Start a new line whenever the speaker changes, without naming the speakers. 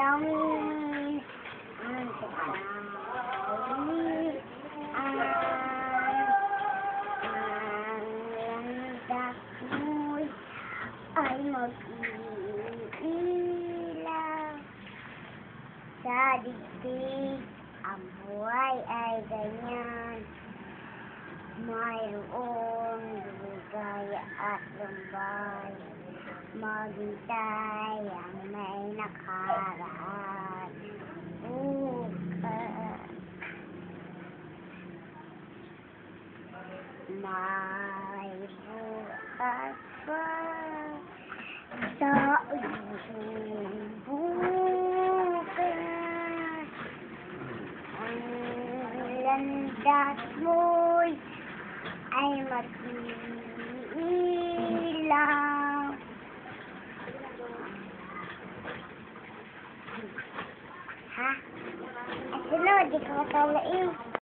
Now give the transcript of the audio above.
Yummy. Ang landak mo'y ay mag-iilaw sa digdig. Ang buhay ay ganyan. Mayroon ligaya at lumbay. Maghintay ang may nakaraan. Bukas may bukas pa sa iyong bukas. Ang landas mo'y ay mag-iilaw. Ha? At sunod, di ko matalain.